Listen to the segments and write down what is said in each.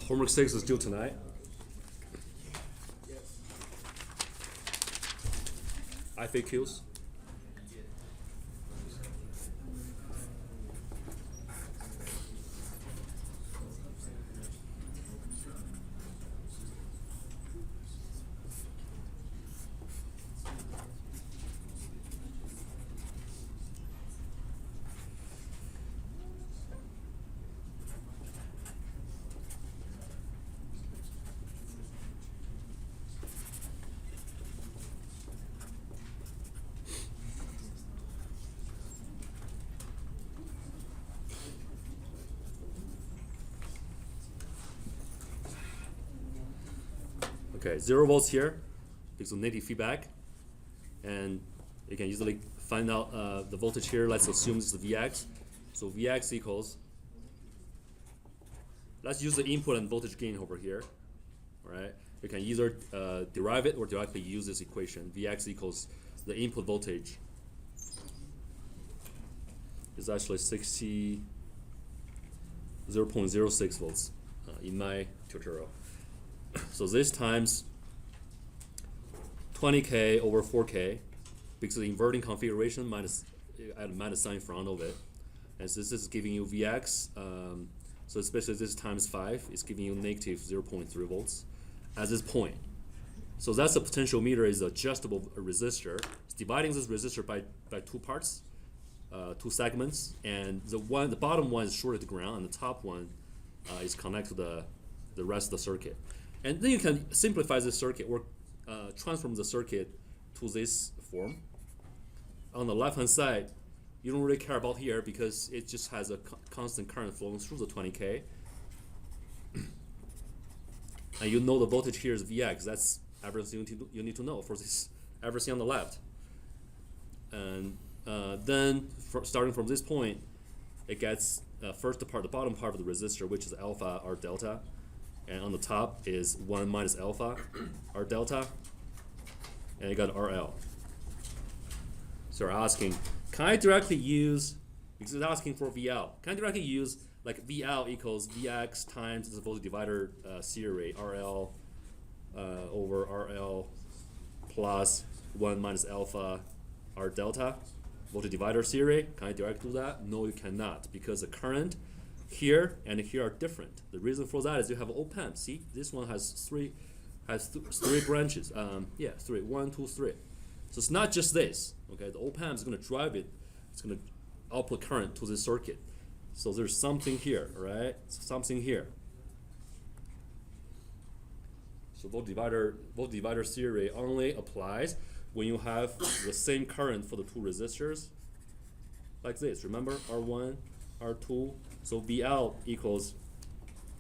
Homework 6 is due tonight. FAQs. Okay, 0 volts here because of negative feedback, and you can easily find out the voltage here. Let's assume this is Vx, so Vx equals. Let's use the input and voltage gain over here. All right, you can either derive it or directly use this equation. Vx equals the input voltage is actually 0.06 volts in my tutorial. So this times 20K over 4K, because of the inverting configuration minus, add a minus sign in front of it. And so this is giving you Vx, so especially this times 5 is giving you negative 0.3 volts at this point. So that's the potential meter is adjustable resistor. It's dividing this resistor by 2 parts, 2 segments, and the bottom one is shorted to ground, and the top one is connected to the rest of the circuit. And then you can simplify the circuit or transform the circuit to this form. On the left-hand side, you don't really care about here because it just has a constant current flowing through the 20K. And you know the voltage here is Vx. That's everything you need to know for this, everything on the left. And then starting from this point, it gets first the bottom part of the resistor, which is alpha or delta. And on the top is 1 minus alpha, R delta, and you got RL. So we're asking, can I directly use, because it's asking for VL, can I directly use like VL equals Vx times the voltage divider series, RL over RL plus 1 minus alpha, R delta, voltage divider series? Can I directly do that? No, you cannot, because the current here and here are different. The reason for that is you have op amp. See, this one has three branches. Yeah, 3. 1, 2, 3. So it's not just this. Okay, the op amp is going to drive it. It's going to output current to this circuit. So there's something here, right? Something here. So voltage divider theory only applies when you have the same current for the 2 resistors, like this. Remember, R1, R2. So VL equals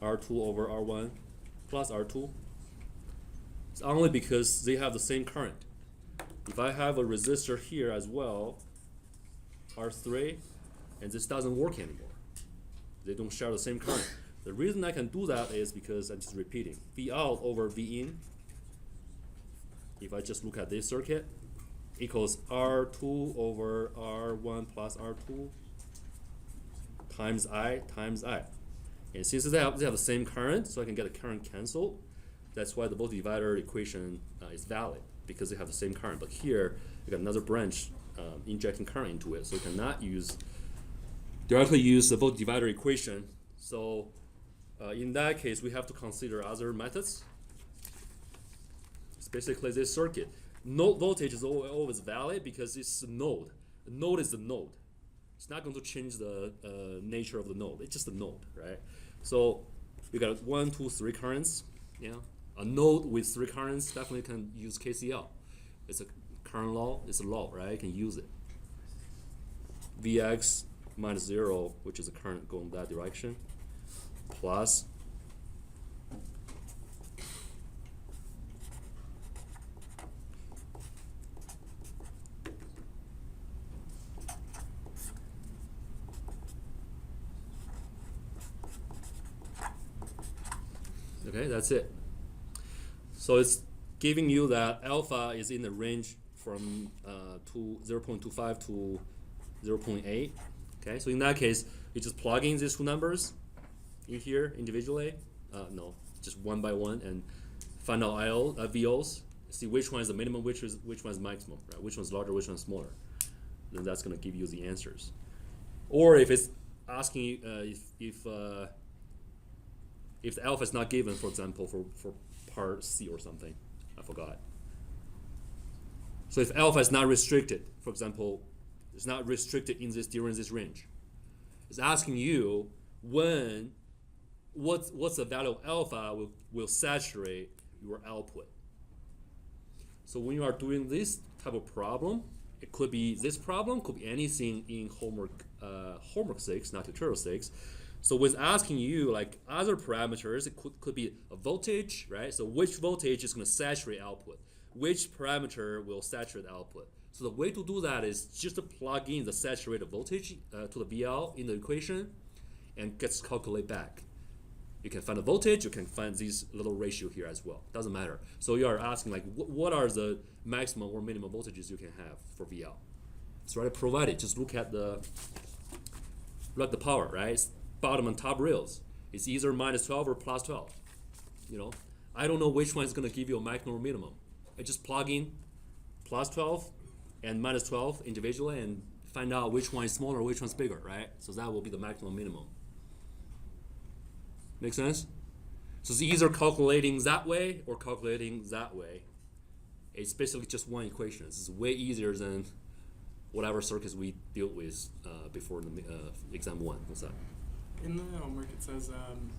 R2 over R1 plus R2. It's only because they have the same current. If I have a resistor here as well, R3, and this doesn't work anymore. They don't share the same current. The reason I can do that is because I'm just repeating. VL over Vin, if I just look at this circuit, equals R2 over R1 plus R2 times I. And since they have the same current, so I can get a current canceled, that's why the voltage divider equation is valid, because they have the same current. But here, you got another branch injecting current into it, so you cannot directly use the voltage divider equation. So in that case, we have to consider other methods. It's basically this circuit. Node voltage is always valid because it's a node. The node is the node. It's not going to change the nature of the node. It's just a node, right? So we got 1, 2, 3 currents. Yeah, a node with 3 currents definitely can use KCL. It's a current law. It's a law, right? You can use it. Vx minus 0, which is a current going that direction, plus okay, that's it. So it's giving you that alpha is in the range from 0.25 to 0.8. Okay, so in that case, you just plug in these 2 numbers in here individually. no, just one by one, and find out VOs. See which one is the minimum, which one is maximum, right? Which one's larger, which one's smaller. Then that's gonna give you the answers. Or if it's asking you if the alpha is not given, for example, for part C or something, I forgot. So if alpha is not restricted, for example, it's not restricted during this range, it's asking you what's the value of alpha will saturate your output. So when you are doing this type of problem, it could be this problem, could be anything in homework 6, not tutorial 6. So when it's asking you like other parameters, it could be a voltage, right? So which voltage is going to saturate output? Which parameter will saturate output? So the way to do that is just to plug in the saturated voltage to the VL in the equation and gets calculate back. You can find the voltage, you can find these little ratio here as well. Doesn't matter. So you are asking like what are the maximum or minimum voltages you can have for VL? It's already provided. Just look at the power, right? It's bottom and top rails. It's either minus 12 or plus 12. You know, I don't know which one is going to give you a maximum or minimum. I just plug in plus 12 and minus 12 individually and find out which one is smaller, which one's bigger, right? So that will be the maximum minimum. Make sense? So it's either calculating that way or calculating that way. It's basically just one equation. It's way easier than whatever circuits we dealt with before in the exam 1. What's that? In the homework it says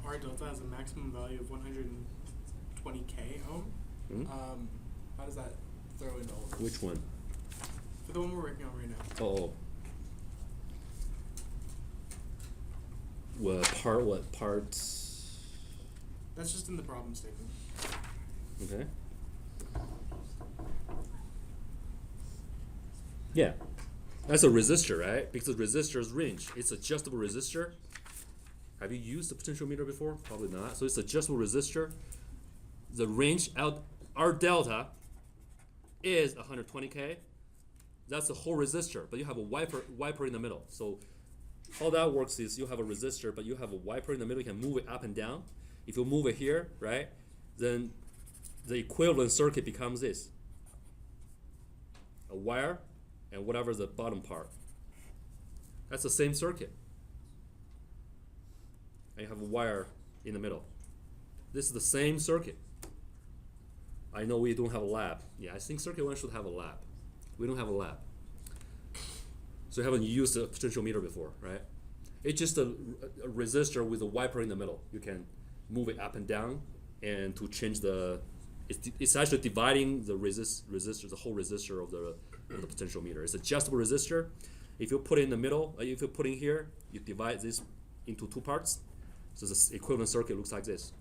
R delta has a maximum value of 120k ohm. Mm-hmm. How does that throw in all of this? Which one? For the one we're working on right now. Oh. What parts? That's just in the problem statement. Okay. Yeah. That's a resistor, right? Because resistor's range, it's adjustable resistor. Have you used the potentiometer before? Probably not. So it's adjustable resistor. The range out R delta is 120k. That's the whole resistor, but you have a wiper in the middle. So how that works is you have a resistor, but you have a wiper in the middle. You can move it up and down. If you move it here, right, then the equivalent circuit becomes this. A wire and whatever the bottom part. That's the same circuit. And you have a wire in the middle. This is the same circuit. I know we don't have a lab. Yeah, I think circuit 1 should have a lab. We don't have a lab. So you haven't used a potentiometer before, right? It's just a resistor with a wiper in the middle. You can move it up and down, and to change it's actually dividing the resistor, the whole resistor of the potentiometer. It's adjustable resistor. If you put it in the middle, if you put it in here, you divide this into 2 parts. So the equivalent circuit looks like this.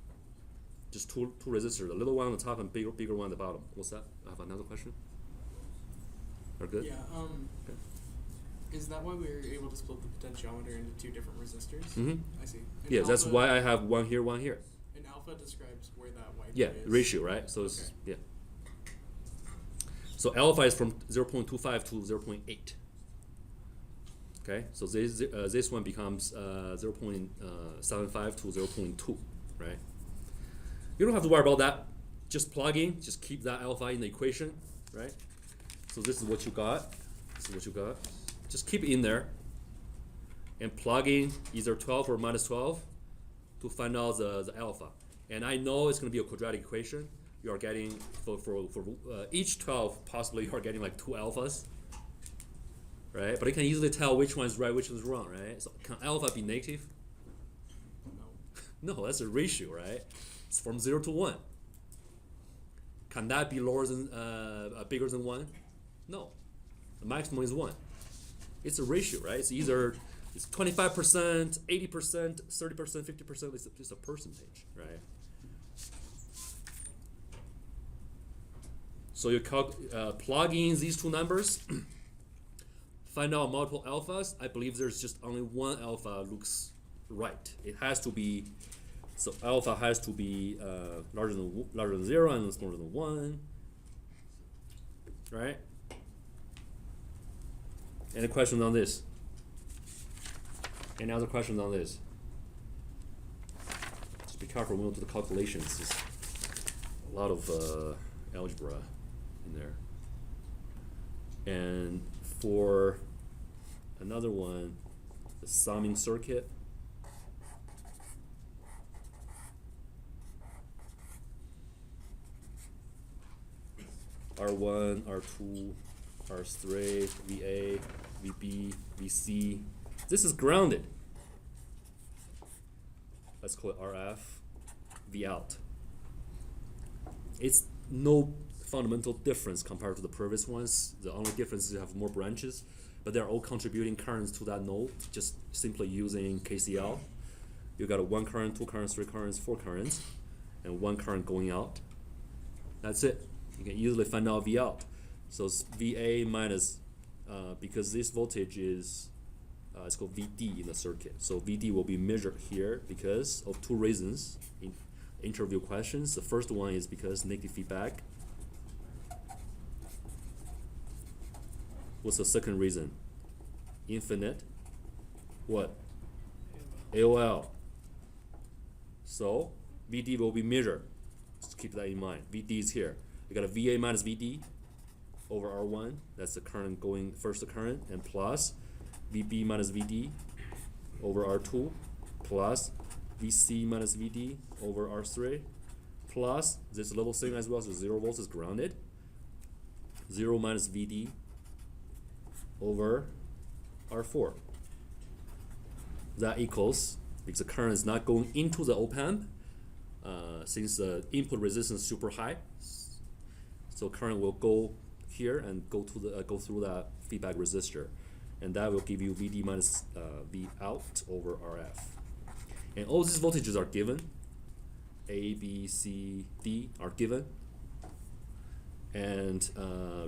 Just two resistors, a little one on the top and bigger one on the bottom. What's that? I have another question. Are good? Yeah. Okay. Is that why we were able to split the potentiometer into 2 different resistors? Mm-hmm. I see. And Yeah, that's alpha, why I have one here, one here. And alpha describes where that wiper is. Ratio, right? So it's, yeah. So alpha is from 0.25 to 0.8. Okay, so this one becomes 0.75 to 0.2, right? You don't have to worry about that. Just plug in, just keep that alpha in the equation, right? So this is what you got. This is what you got. Just keep it in there and plug in either 12 or minus 12 to find out the alpha. And I know it's going to be a quadratic equation. You are getting, for each 12, possibly you are getting like 2 alphas, right? But you can easily tell which one is right, which one is wrong, right? So can alpha be negative? No, that's a ratio, right? It's from 0 to 1. Can that be lower than, bigger than 1? No. The maximum is 1. It's a ratio, right? It's either it's 25%, 80%, 30%, 50%. It's a percentage, right? So you plug in these 2 numbers, find out multiple alphas. I believe there's just only one alpha looks right. It has to be, so alpha has to be larger than 0 and smaller than 1, right? Any questions on this? Any other questions on this? be careful when you do the calculations. There's a lot of algebra in there. And for another one, the summing circuit. R1, R2, R3, VA, VB, VC. This is grounded. Let's call it RF, V out. It's no fundamental difference compared to the previous ones. The only difference is you have more branches, but they're all contributing currents to that node, just simply using KCL. You got a 1 current, 2 currents, 3 currents, 4 currents, and 1 current going out. That's it. You can easily find out V out. So it's VA minus, because this voltage is, it's called VD in the circuit. So VD will be measured here because of 2 reasons in interview questions. The first one is because negative feedback. What's the second reason? Infinite. What? AOL. So VD will be measured. Just keep that in mind. VD is here. You got a VA minus VD over R1. That's the current going, first current, and plus VB minus VD over R2, plus VC minus VD over R3, plus this level thing as well, so 0 volts is grounded. 0 minus VD over R4. That equals, because the current is not going into the op-amp, since the input resistance is super high, so current will go here and go to the go through that feedback resistor, and that will give you VD minus V out over RF. And all these voltages are given. A, B, C, D are given, and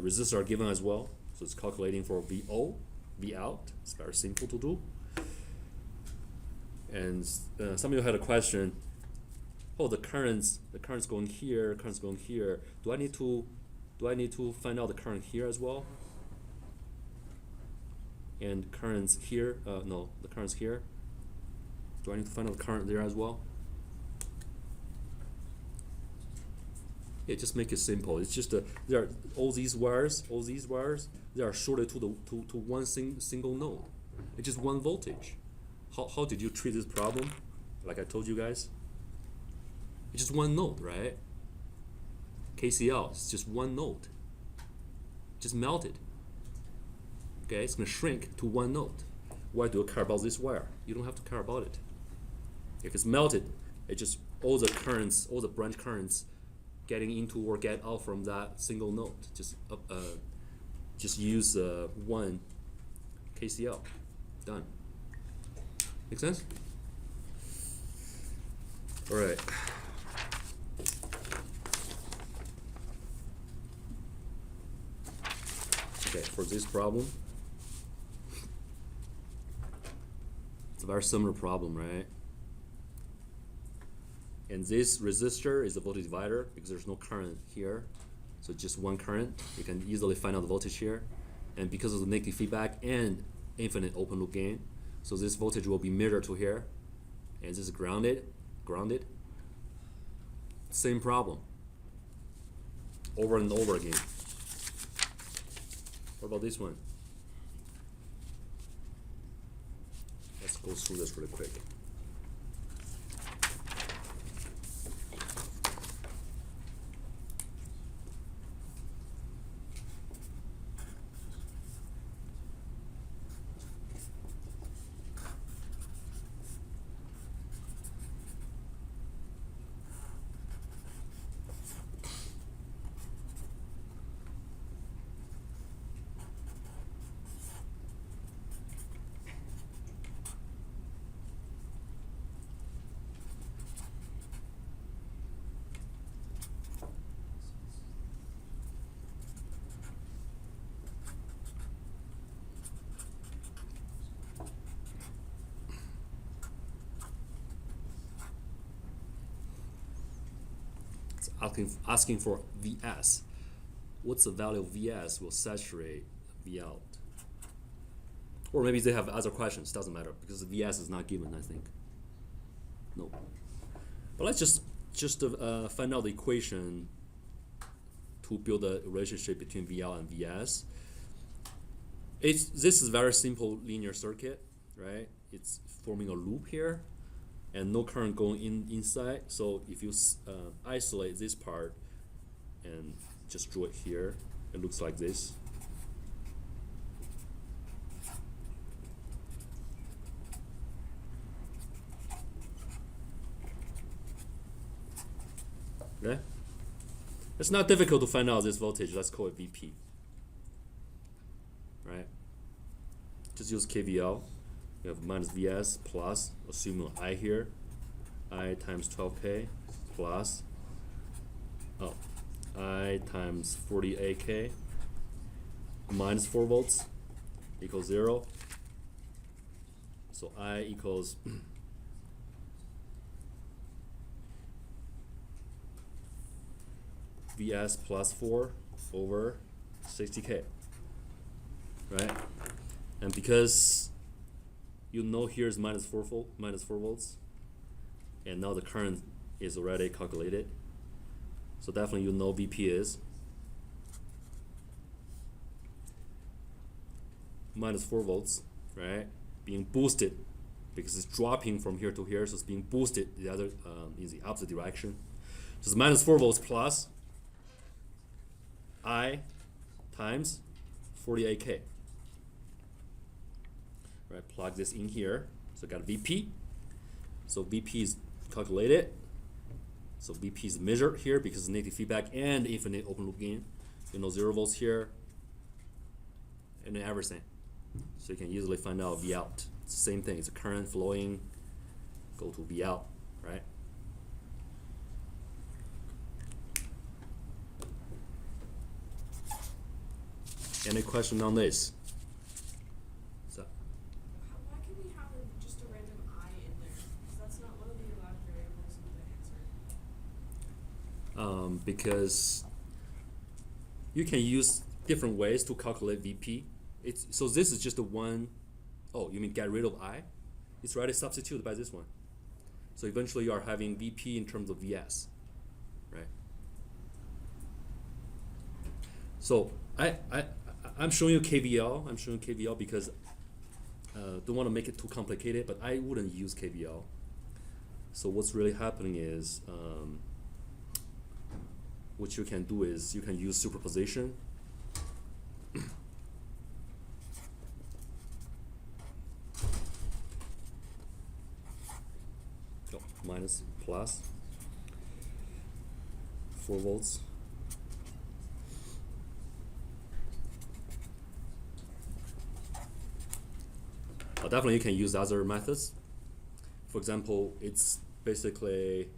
resistors are given as well. So it's calculating for VO, V out. It's very simple to do. And some of you had a question. Oh, the current's going here, current's going here. Do I need to find out the current here as well? And currents here? No, the current's here. Do I need to find out the current there as well? Yeah, just make it simple. It's just there are all these wires, they are shorted to one single node. It's just one voltage. How did you treat this problem? Like I told you guys, it's just one node, right? KCL is just one node. Just melted. Okay, it's gonna shrink to one node. Why do you care about this wire? You don't have to care about it. If it's melted, it just all the currents, all the branch currents getting into or get out from that single node. Just use one KCL. Done. Make sense? All right. Okay, for this problem, it's a very similar problem, right? And this resistor is the voltage divider because there's no current here. So just one current. You can easily find out the voltage here. And because of the negative feedback and infinite open loop gain, so this voltage will be measured to here. And this is grounded. Same problem. Over and over again. What about this one? Let's go through this really quick. Asking for Vs. What's the value of Vs will saturate V out? Or maybe they have other questions, doesn't matter, because Vs is not given, I think. No. But let's just find out the equation to build a relationship between VL and VS. This is very simple linear circuit, right? It's forming a loop here, and no current going inside. So if you isolate this part and just draw it here, it looks like this. Okay? It's not difficult to find out this voltage. Let's call it VP. Right? Just use KVL. You have minus VS plus, assuming I here, I times 12K plus, I times 48K minus 4 volts equals 0. So I equals VS plus 4 over 60K, right? And because you know here is minus 4 volts, and now the current is already calculated, so definitely you know VP is minus 4 volts, right? Being boosted because it's dropping from here to here, so it's being boosted the other in the opposite direction. So it's minus 4 volts plus I times 48K. Right, plug this in here. So I got VP. So VP is calculated. So VP is measured here because it's negative feedback and infinite open loop gain. You know 0 volts here and then everything. So you can easily find out V out. It's the same thing. It's a current flowing. Go to V out, right? Any question on this? So. Why can we have just a random I in there? Because that's not one of the allowed variables in the answer. Because you can use different ways to calculate VP. So this is just the one. Oh, you mean get rid of I? It's already substituted by this one. So eventually you are having VP in terms of VS, right? So I'm showing you KVL. I'm showing KVL because don't want to make it too complicated, but I wouldn't use KVL. So what's really happening is what you can do is you can use superposition. Minus plus 4 volts. Definitely you can use other methods. For example, it's basically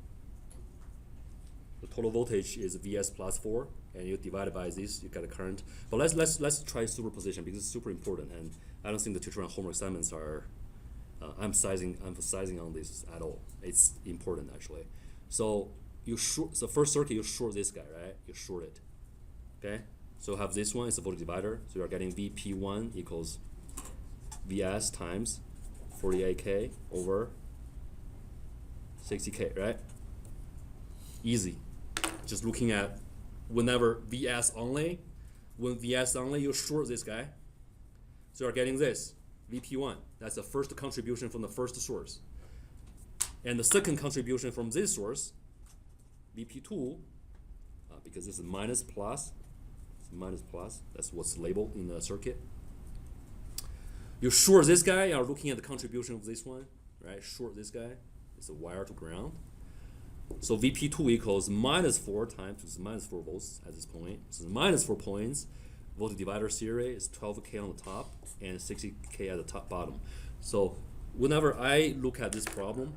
the total voltage is VS plus 4, and you divide it by this, you get a current. But let's try superposition because it's super important, and I don't think the tutorial and homework assignments are emphasizing on this at all. It's important actually. So you short the first circuit, you short this guy, right? You short it. Okay? So you have this one, it's a voltage divider. So you are getting VP1 equals VS times 48K over 60K, right? Easy. Just looking at whenever VS only, when VS only, you short this guy. So you're getting this, VP1. That's the first contribution from the first source. And the second contribution from this source, VP2, because this is minus plus, that's what's labeled in the circuit. You short this guy, you're looking at the contribution of this one, right? Short this guy, it's a wire to ground. So VP2 equals minus 4 times, it's minus 4 volts at this point. So minus 4 points, voltage divider series is 12K on the top and 60K at the top bottom. So whenever I look at this problem,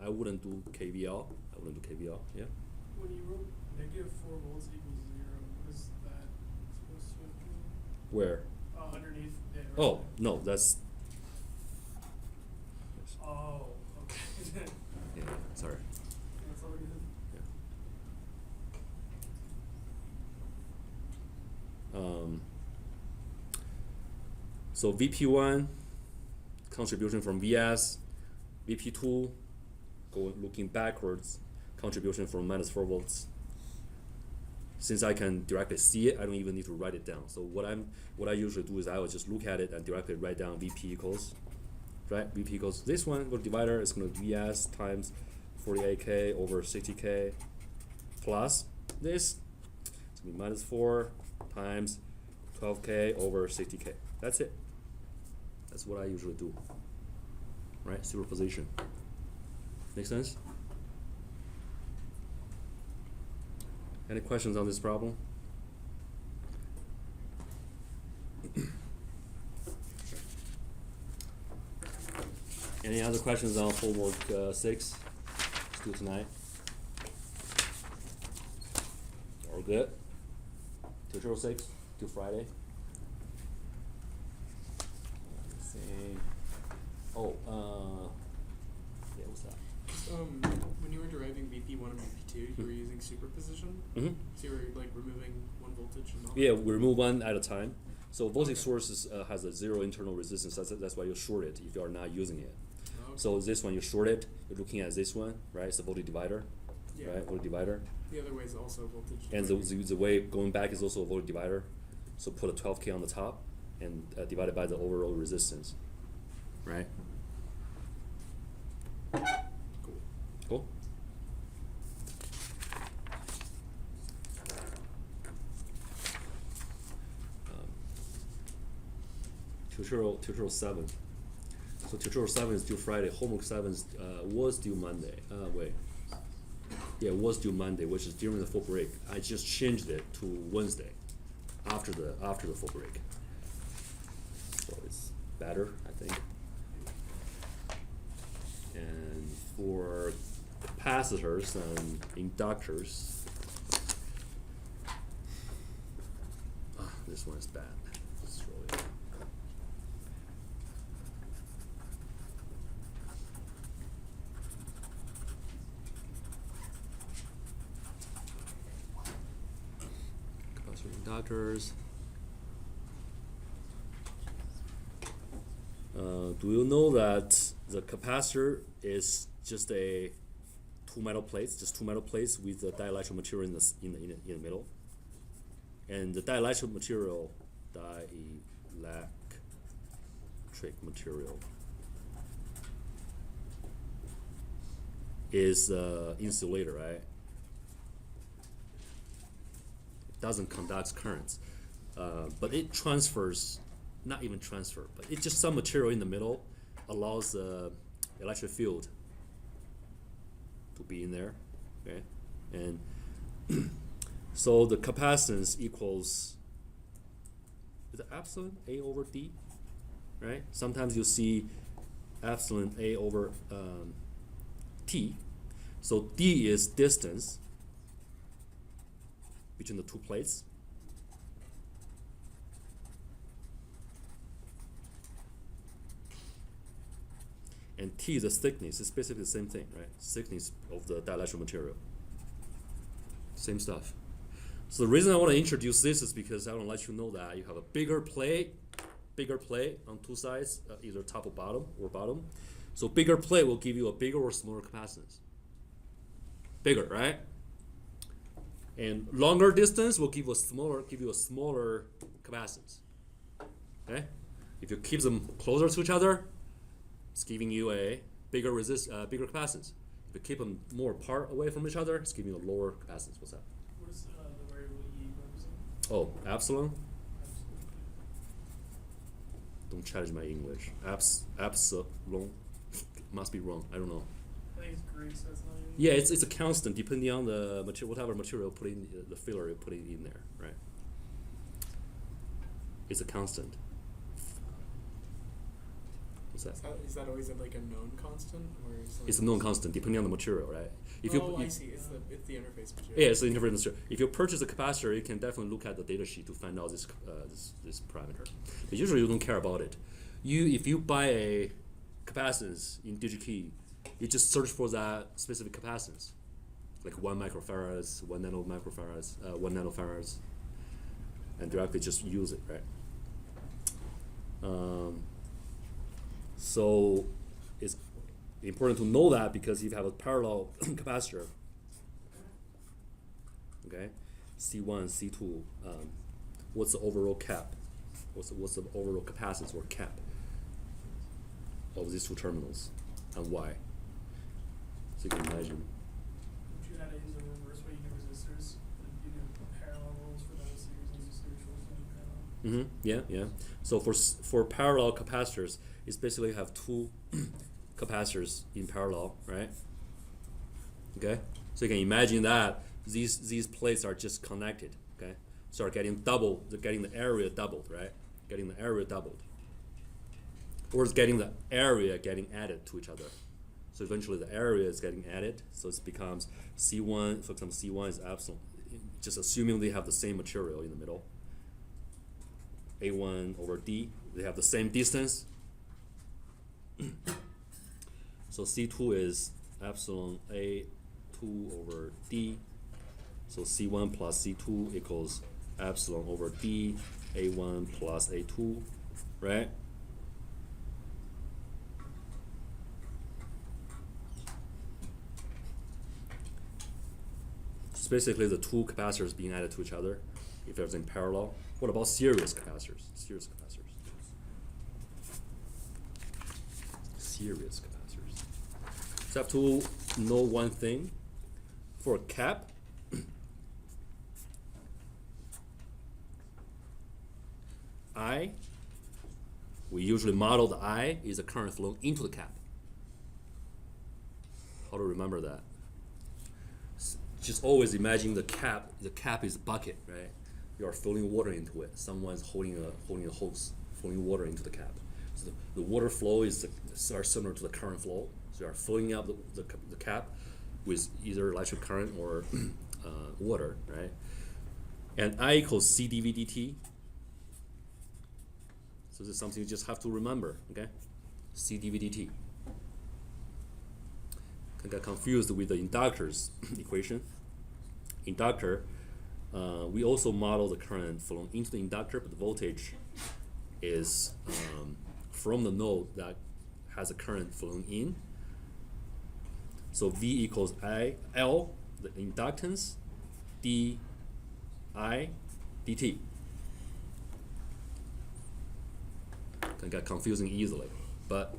I wouldn't do KVL. Yeah. When you wrote negative 4 volts equals 0, what is that supposed to mean? Where? Underneath it. Right? Oh, no, that's... Oh, okay. Yeah, sorry. That's all good. So VP1, contribution from VS, VP2, looking backwards. contribution from minus 4 volts. Since I can directly see it, I don't even need to write it down. So what I usually do is I will just look at it and directly write down VP equals, right? VP equals this one, go to divider, it's going to be VS times 48K over 60K plus this, it's going to be minus 4 times 12K over 60K. That's it. That's what I usually do, right? Superposition. Make sense? Any questions on this problem? Any other questions on homework 6? Let's do tonight. All good? Tutorial 6, till Friday. Let's see. Oh, yeah, what's that? When you were deriving VP1 and VP2, you were using superposition? Mm-hmm. So you were like removing one voltage and all? Yeah, we remove one at a time. So voltage source has a 0 internal resistance. That's why you short it if you are not using it. Okay. So this one you short it. You're looking at this one, right? It's a voltage divider, Yeah. right? Voltage divider. The other way is also voltage. And the way going back is also a voltage divider. So put a 12K on the top and divide it by the overall resistance, right? Cool. Cool. Tutorial 7. So tutorial 7 is due Friday. Homework 7 was due Monday. Wait. Yeah, it was due Monday, which is during the full break. I just changed it to Wednesday, after the full break. So it's better, I think. And for capacitors and inductors, this one is bad. Let's throw it. Capacitor inductors. Do you know that the capacitor is just two metal plates with the dielectric material in the middle, and the dielectric material, is insulator, right? It doesn't conduct currents, but it transfers. Not even transfer, but it's just some material in the middle allows the electric field to be in there, okay? And so the capacitance equals, is it epsilon A over D, right? Sometimes you see epsilon A over T. So D is distance between the two plates. And T is the thickness. It's basically the same thing, right? Thickness of the dielectric material. Same stuff. So the reason I want to introduce this is because I want to let you know that you have a bigger plate on two sides, either top or bottom. So bigger plate will give you a bigger or smaller capacitance. Bigger, right? And longer distance will give you a smaller capacitance. Okay? If you keep them closer to each other, it's giving you a bigger capacitance. If you keep them more apart away from each other, it's giving you a lower capacitance. What's that? What does the variable E represent? Oh, epsilon. Don't challenge my English. Epsilon must be wrong. I don't know. I think it's Greek, so it's not even. Yeah, it's a constant depending on the material, whatever material put in the filler you're putting in there, right? It's a constant. What's that? Is that always like a known constant, or is It's a known constant depending on the material, right? I see. It's the interface material. Yeah, it's the interface material. If you purchase a capacitor, you can definitely look at the data sheet to find out this parameter. But usually you don't care about it. If you buy a capacitance in DigiKey, you just search for that specific capacitance, like 1 microfarads, 1 nanofarads, and directly just use it, right? So it's important to know that, because if you have a parallel capacitor, okay? C1, C2, what's the overall cap? What's the overall capacitance or cap of these two terminals, and why? So you can imagine. If you had it in the reverse way, you do resistors, then you do parallel rules for those series and series rules in parallel. Yeah, yeah. So for parallel capacitors, it's basically have two capacitors in parallel, right? Okay. So you can imagine that these plates are just connected. Okay. So are getting getting the area doubled, right? Getting the area doubled, or it's getting the area getting added to each other. So eventually the area is getting added. So it becomes C1. For example, C1 is epsilon. Just assuming they have the same material in the middle. A1 over D, they have the same distance. So C2 is epsilon A2 over D. So C1 plus C2 equals epsilon over D, A1 plus A2, right? It's basically the two capacitors being added to each other if it's in parallel. What about series capacitors? Series capacitors. Series capacitors. So I have to know one thing. For a cap, I, we usually model the I is the current flowing into the cap. How to remember that? Just always imagine the cap is a bucket, right? You are filling water into it. Someone's holding a hose, filling water into the cap. So the water flow is similar to the current flow. So you are filling up the cap with either electric current or water, right? And I equals C dV dt. So this is something you just have to remember, okay? C dV dt. Can get confused with the inductor's equation. Inductor, we also model the current flowing into the inductor, but the voltage is from the node that has a current flowing in. So V equals L, the inductance, d I dt. Can get confusing easily, but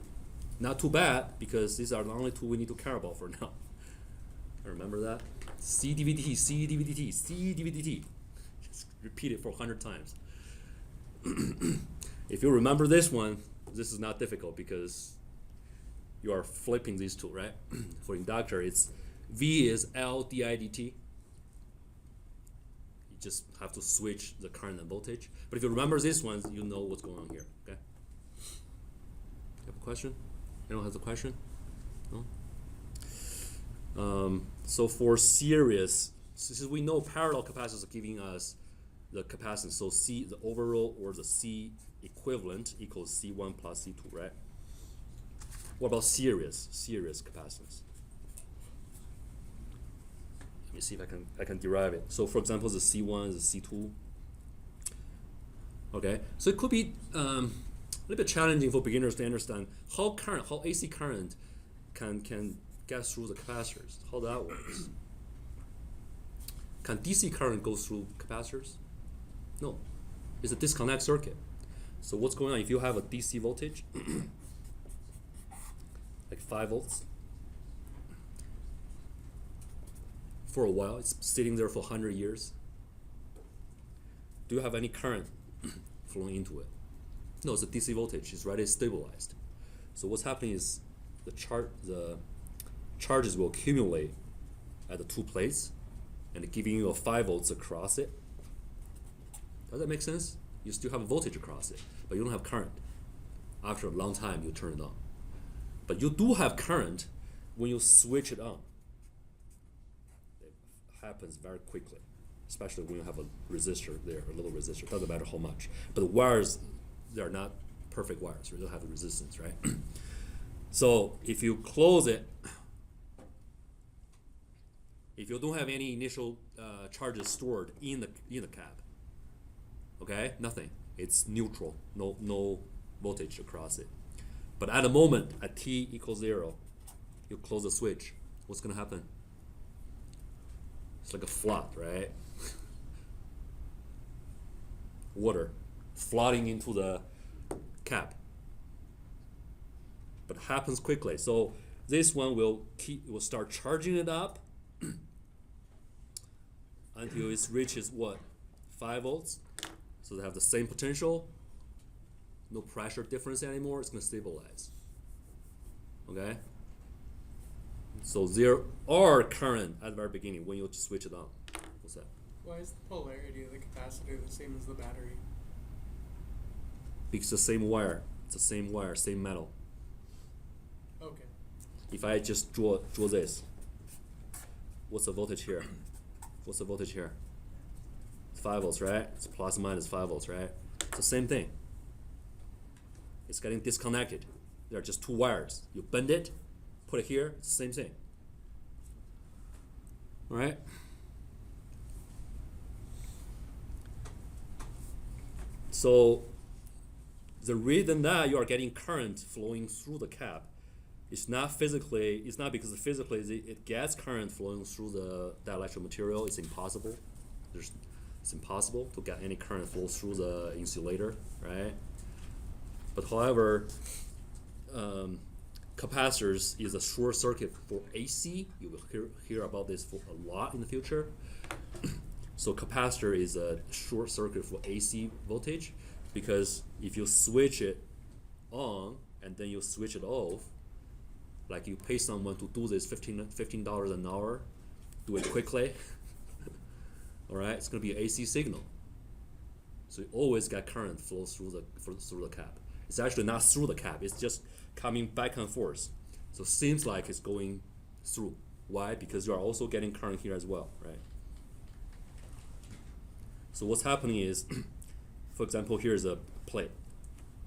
not too bad because these are the only two we need to care about for now. Remember that? C dV dt, C dV dt, C dV dt. Just repeat it for 100 times. If you remember this one, this is not difficult because you are flipping these two, right? For inductor, it's V is L di dt. You just have to switch the current and voltage. But if you remember this one, you know what's going on here, okay? You have a question? Anyone has a question? No? So for series, since we know parallel capacitors are giving us the capacitance, so C, the overall or the C equivalent equals C1 plus C2, right? What about series capacitance? Let me see if I can derive it. So for example, the C1 is the C2. Okay, so it could be a little bit challenging for beginners to understand how AC current can get through the capacitors, how that works. Can DC current go through capacitors? No, it's a disconnect circuit. So what's going on if you have a DC voltage, like 5 volts, for a while, it's sitting there for 100 years. Do you have any current flowing into it? No, it's a DC voltage. It's already stabilized. So what's happening is the charges will accumulate at the two plates and giving you a 5 volts across it. Does that make sense? You still have a voltage across it, but you don't have current. After a long time, you turn it on. But you do have current when you switch it on. It happens very quickly, especially when you have a resistor there, a little resistor. Doesn't matter how much. But the wires, they're not perfect wires. They don't have a resistance, right? So if you close it, if you don't have any initial charges stored in the cap, okay, nothing. It's neutral, no voltage across it. But at the moment, at t equals 0, you close the switch. What's going to happen? It's like a flood, right? Water flooding into the cap. But happens quickly. So this one will start charging it up until it reaches what? 5 volts. So they have the same potential, no pressure difference anymore. It's going to stabilize. Okay? So there are current at the very beginning when you switch it on. What's that? Why is the polarity of the capacitor the same as the battery? Because the same wire. It's the same wire, same metal. Okay. If I just draw this, what's the voltage here? What's the voltage here? 5 volts, right? It's plus minus 5 volts, right? It's the same thing. It's getting disconnected. There are just 2 wires. You bend it, put it here, it's the same thing. All right? So the reason that you are getting current flowing through the cap is not because physically it gets current flowing through the dielectric material. It's impossible. It's impossible to get any current flow through the insulator, right? But however, capacitors is a short circuit for AC. You will hear about this for a lot in the future. So capacitor is a short circuit for AC voltage, because if you switch it on and then you switch it off, like you pay someone to do this $15 an hour, do it quickly. All right, it's going to be an AC signal. So you always get current flow through the cap. It's actually not through the cap. It's just coming back and forth. So it seems like it's going through. Why? Because you are also getting current here as well, right? So what's happening is, for example, here's a plate.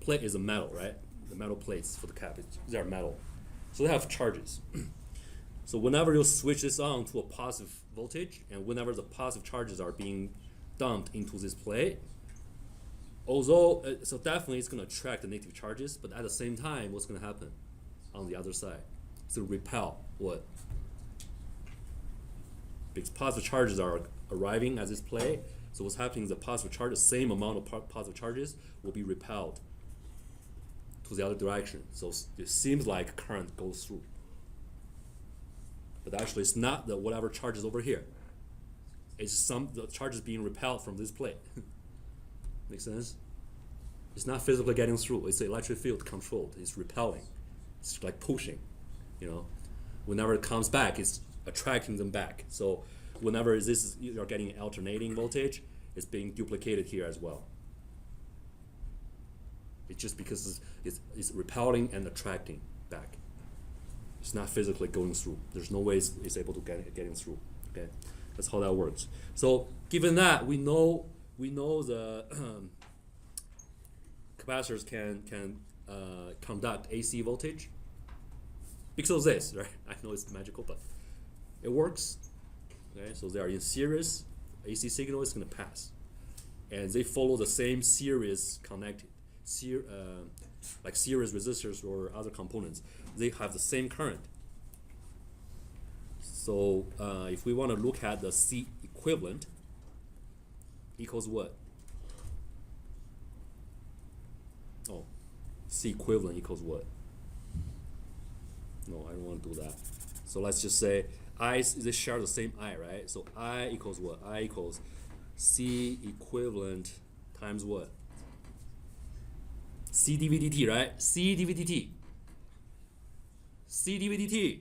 Plate is a metal, right? The metal plates for the cap, they are metal. So they have charges. So whenever you switch this on to a positive voltage, and whenever the positive charges are being dumped into this plate, although, so definitely it's going to attract the negative charges, but at the same time, what's going to happen on the other side? It's going to repel what? Because positive charges are arriving at this plate, so what's happening is the positive charge, the same amount of positive charges will be repelled to the other direction. So it seems like current goes through. But actually it's not the whatever charge is over here. It's the charge is being repelled from this plate. Make sense? It's not physically getting through. It's the electric field controlled. It's repelling. It's like pushing, you know. Whenever it comes back, it's attracting them back. So whenever you're getting alternating voltage, it's being duplicated here as well. It's just because it's repelling and attracting back. It's not physically going through. There's no way it's able to getting through. Okay, that's how that works. So given that, we know the capacitors can conduct AC voltage because of this, right? I know it's magical, but it works. Okay, so they are in series. AC signal is going to pass, and they follow the same series connected, like series resistors or other components. They have the same current. So if we want to look at the C equivalent, equals what? Oh, C equivalent equals what? No, I don't want to do that. So let's just say they share the same I, right? So I equals what? I equals C equivalent times what? C dV dt, right? C dV dt. C dV dt.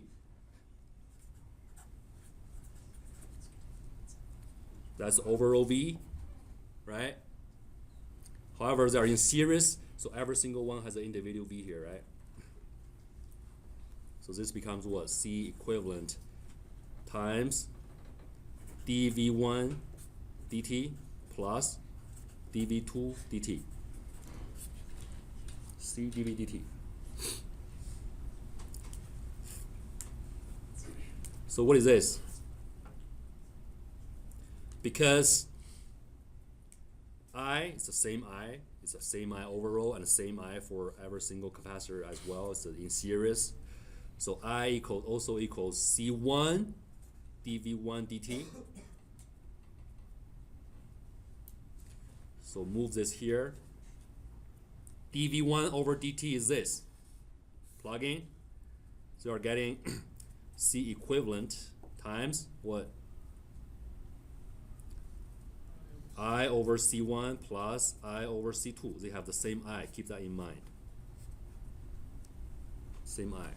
That's over OV, right? However, they are in series, so every single one has an individual V here, right? So this becomes what? C equivalent times dV1 dt plus dV2 dt. C dV dt. So what is this? Because I, it's the same I, it's the same I overall and the same I for every single capacitor as well. It's in series. So I also equals C1 dV1 dt So move this here. dv1 over dt is this. Plug in. So you are getting C equivalent times what? I over C1 plus I over C2. They have the same I. Keep that in mind. Same I.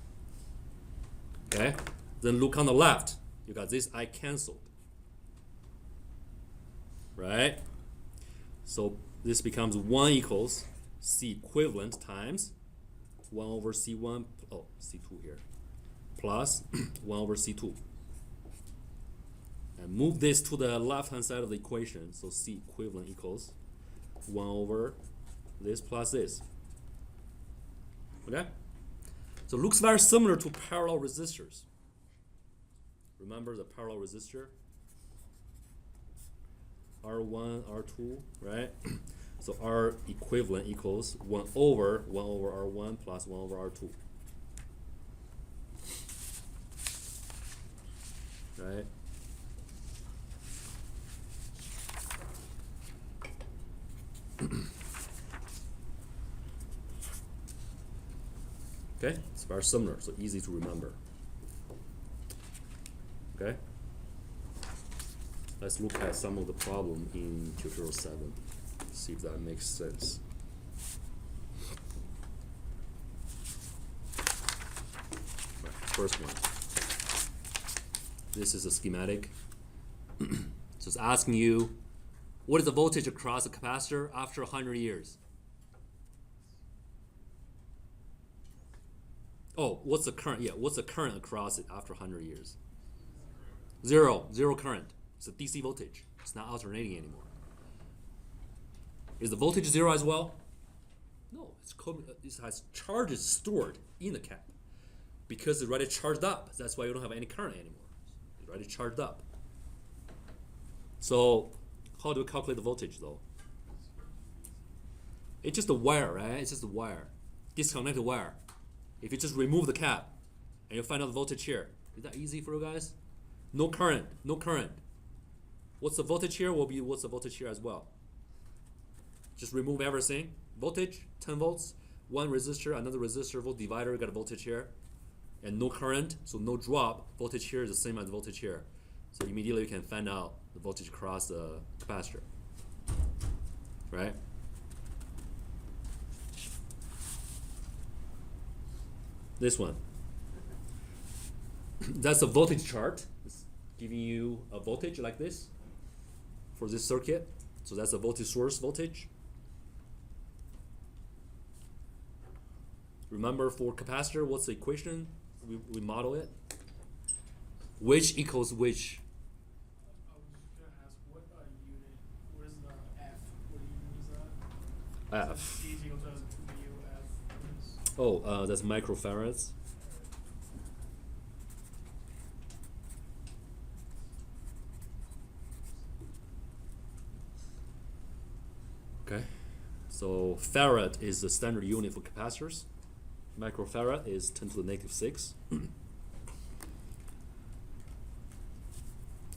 Okay? Then look on the left. You got this I canceled. Right? So this becomes 1 equals C equivalent times 1 over C1, oh, C2 here, plus 1 over C2. And move this to the left-hand side of the equation. So C equivalent equals 1 over this plus this. Okay? So it looks very similar to parallel resistors. Remember the parallel resistor? R1, R2, right? So R equivalent equals 1 over R1 plus 1 over R2. Right? Okay, it's very similar, so easy to remember. Okay? Let's look at some of the problem in tutorial 7. See if that makes sense. Right, first one. This is a schematic. So it's asking you, what is the voltage across a capacitor after 100 years? Oh, what's the current? Yeah, what's the current across it after 100 years? Zero current. It's a DC voltage. It's not alternating anymore. Is the voltage 0 as well? No, it has charges stored in the cap because it's already charged up. That's why you don't have any current anymore. It's already charged up. So how do we calculate the voltage though? It's just a wire, right? It's just a wire. Disconnect the wire. If you just remove the cap and you find out the voltage here, is that easy for you guys? No current, no current. What's the voltage here will be what's the voltage here as well. Just remove everything. Voltage, 10 volts, one resistor, another resistor, volt divider, got a voltage here. And no current, so no drop. Voltage here is the same as voltage here. So immediately you can find out the voltage across the capacitor. Right? This one. That's a voltage chart. It's giving you a voltage like this for this circuit. So that's a voltage source voltage. Remember for capacitor, what's the equation? We model it. Which equals which? I was just gonna ask, what unit? What is the F? What unit is that? F. D is equal to 2U F. Oh, that's microfarads. Okay, so farad is the standard unit for capacitors. Microfarad is 10 to the negative 6. So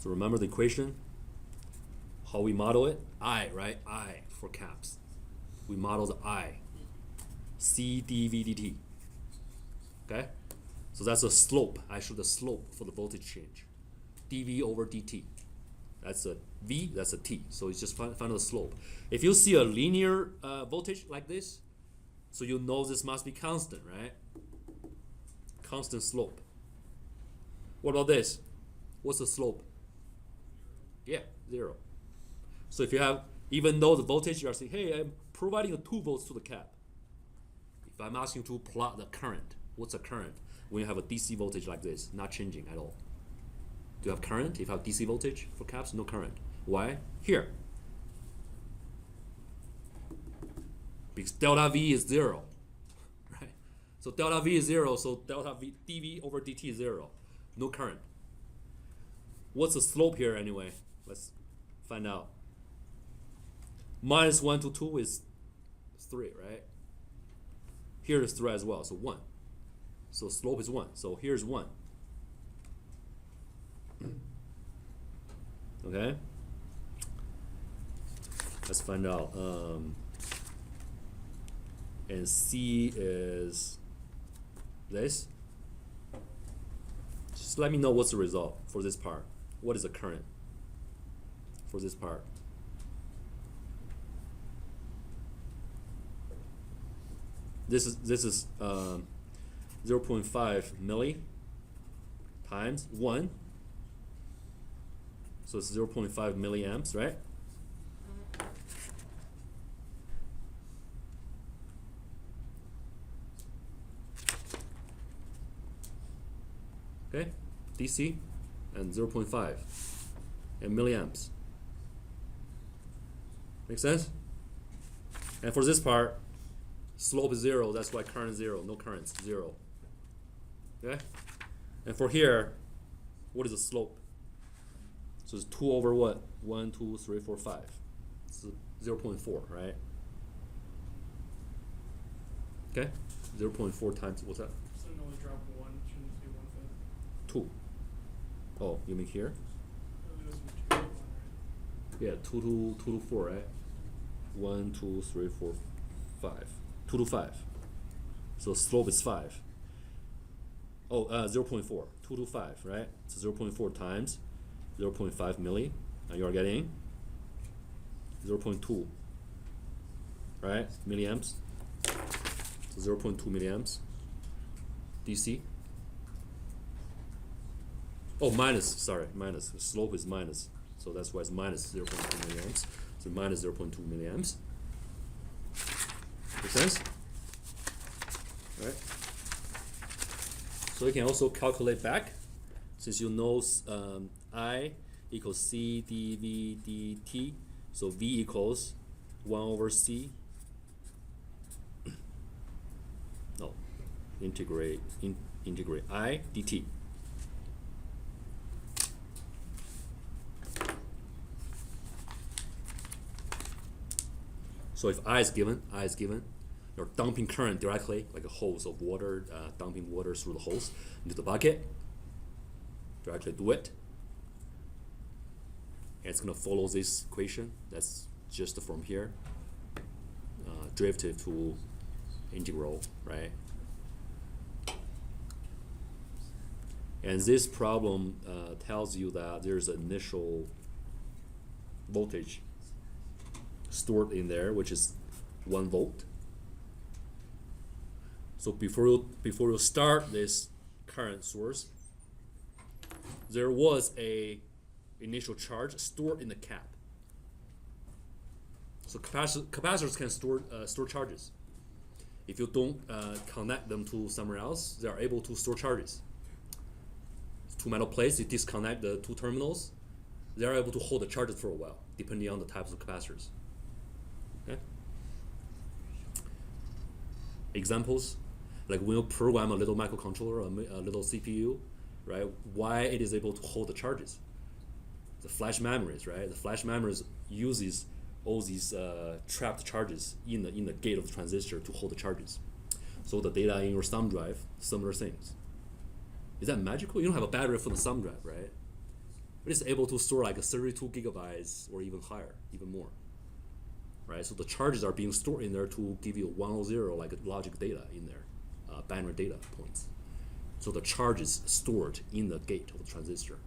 remember the equation? How we model it? I, right? I for caps. We model the I. C dV dt. Okay? So that's a slope. I show the slope for the voltage change. dV over dt. That's a V, that's a T. So it's just find the slope. If you see a linear voltage like this, so you know this must be constant, right? Constant slope. What about this? What's the slope? Yeah, 0. So if you have, even though the voltage, you are saying, hey, I'm providing a 2 volts to the cap. If I'm asking you to plot the current, what's the current when you have a DC voltage like this, not changing at all? Do you have current? If you have DC voltage for caps, no current. Why? Here. Because delta V is 0, right? So delta V is 0, so delta V dV over dt is 0. No current. What's the slope here anyway? Let's find out. Minus 1 to 2 is 3, right? Here is 3 as well, so 1. So slope is 1. So here's 1. Okay? Let's find out. And C is this. Just let me know what's the result for this part. What is the current for this part? This is 0.5 milli times 1. So it's 0.5 milliamps, right? Okay, DC and 0.5 and milliamps. Make sense? And for this part, slope is 0, that's why current is 0, no currents, 0. Okay? And for here, what is the slope? So it's 2 over what? 1, 2, 3, 4, 5. So 0.4, right? Okay? 0.4 times, what's that? So it only drop 1, shouldn't it be 1/5? 2. Oh, you mean here? It goes from 2 to 1, right? Yeah, 2 to 4, right? 1, 2, 3, 4, 5. 2 to 5. So slope is 5. Oh, 0.4. 2 to 5, right? So 0.4 times 0.5 milli, and you are getting 0.2, right? Milliamps. So 0.2 milliamps. DC. Oh, minus, sorry, minus. The slope is minus. So that's why it's minus 0.2 milliamps. So minus 0.2 milliamps. Make sense? Right? So you can also calculate back, since you know I equals C dV dt. So V equals 1 over C. No, integrate I dt. So if I is given, you're dumping current directly, like a hose of water, dumping water through the hose into the bucket. Directly do it. And it's gonna follow this equation. That's just from here. Derivative to integral, right? And this problem tells you that there's an initial voltage stored in there, which is 1 volt. So before you start this current source, there was a initial charge stored in the cap. So capacitors can store charges. If you don't connect them to somewhere else, they are able to store charges. 2 metal plates, you disconnect the 2 terminals, they are able to hold the charges for a while, depending on the types of capacitors. Okay? Examples, like when you program a little microcontroller, a little CPU, right? Why it is able to hold the charges? The flash memories, right? The flash memories uses all these trapped charges in the gate of the transistor to hold the charges. So the data in your thumb drive, similar things. Is that magical? You don't have a battery for the thumb drive, right? It is able to store like a 32 gigabytes or even higher, even more. Right? So the charges are being stored in there to give you 1 or 0, like logic data in there, binary data points. So the charge is stored in the gate of the transistor.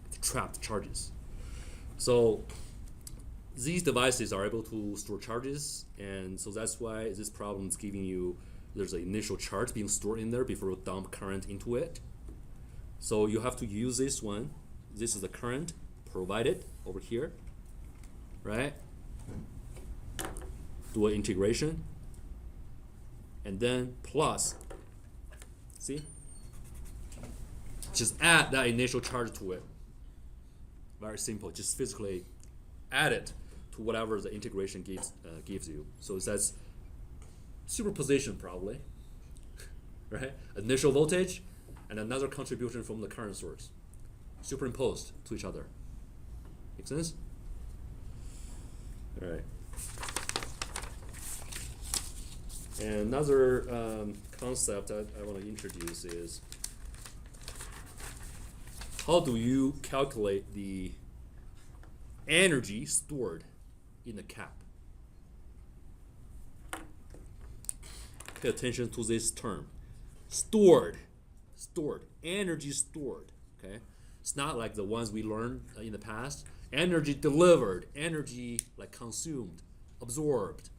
It's trapped charges. So these devices are able to store charges, and so that's why this problem is giving you, there's an initial charge being stored in there before you dump current into it. So you have to use this one. This is the current provided over here, right? Do an integration, and then plus, see? Just add that initial charge to it. Very simple, just physically add it to whatever the integration gives you. So that's superposition probably, right? Initial voltage and another contribution from the current source, superimposed to each other. Make sense? All right. And another concept that I want to introduce is, how do you calculate the energy stored in the cap? pay attention to this term. Stored, energy stored, okay? It's not like the ones we learned in the past. Energy delivered, energy like consumed, absorbed.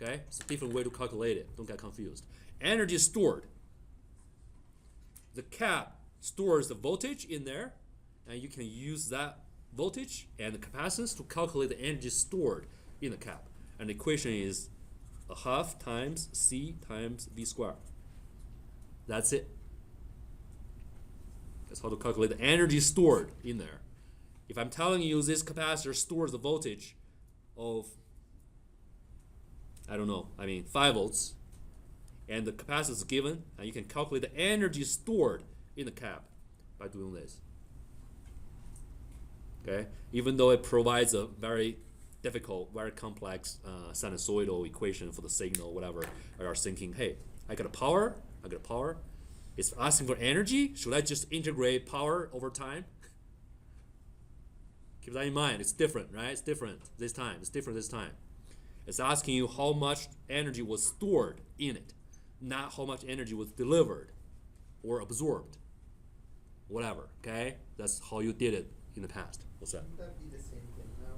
Okay, it's a different way to calculate it. Don't get confused. Energy stored. The cap stores the voltage in there, and you can use that voltage and the capacitance to calculate the energy stored in the cap. And the equation is a half times C times V squared. That's it. That's how to calculate the energy stored in there. If I'm telling you this capacitor stores the voltage of, I don't know, 5 volts, and the capacitance is given, and you can calculate the energy stored in the cap by doing this. Okay? Even though it provides a very difficult, very complex sinusoidal equation for the signal, whatever, I are thinking, hey, I got a power. It's asking for energy. Should I just integrate power over time? Keep that in mind. It's different, right? It's different this time. It's asking you how much energy was stored in it, not how much energy was delivered or absorbed. Whatever, okay? That's how you did it in the past. What's that? Wouldn't that be the same thing now?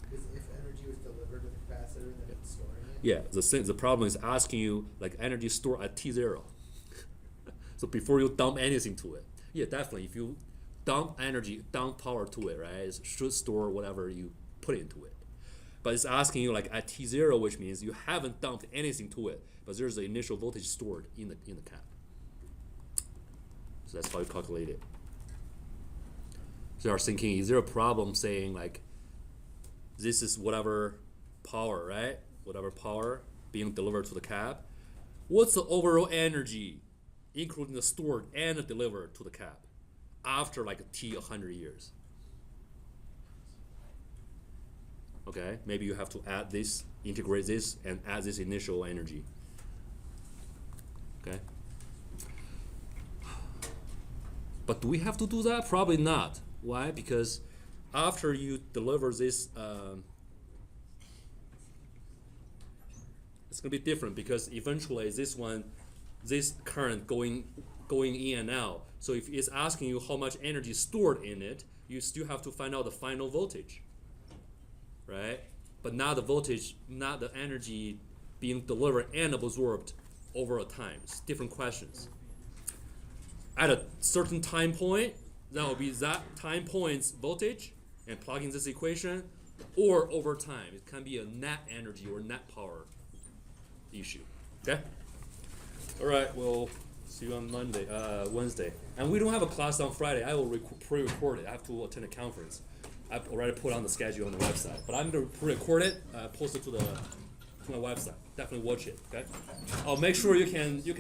Because if energy was delivered to the capacitor, then it's storing it. Yeah, the problem is asking you like energy stored at T0. So before you dump anything to it. Yeah, definitely. If you dump power to it, right, it should store whatever you put into it. But it's asking you like at T0, which means you haven't dumped anything to it, but there's the initial voltage stored in the cap. So that's how you calculate it. So you are thinking, is there a problem saying like this is whatever power, right? Whatever power being delivered to the cap. What's the overall energy, including the stored and the delivered to the cap, after like 100 years? Okay, maybe you have to add this, integrate this, and add this initial energy. Okay. But do we have to do that? Probably not. Why? Because after you deliver this, it's gonna be different because eventually this current going in and out. So if it's asking you how much energy is stored in it, you still have to find out the final voltage, right? But not the voltage, not the energy being delivered and absorbed over a time. It's different questions. At a certain time point, that will be that time point's voltage and plug in this equation, or over time. It can be a net energy or net power issue. Okay? All right, we'll see you on Wednesday. And we don't have a class on Friday. I will pre-record it. I have to attend a conference. I've already put on the schedule on the website. But I'm going to pre-record it, post it to my website. Definitely watch it, okay? Make sure you can do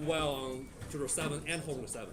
well on Tutor 7 and Homework 7.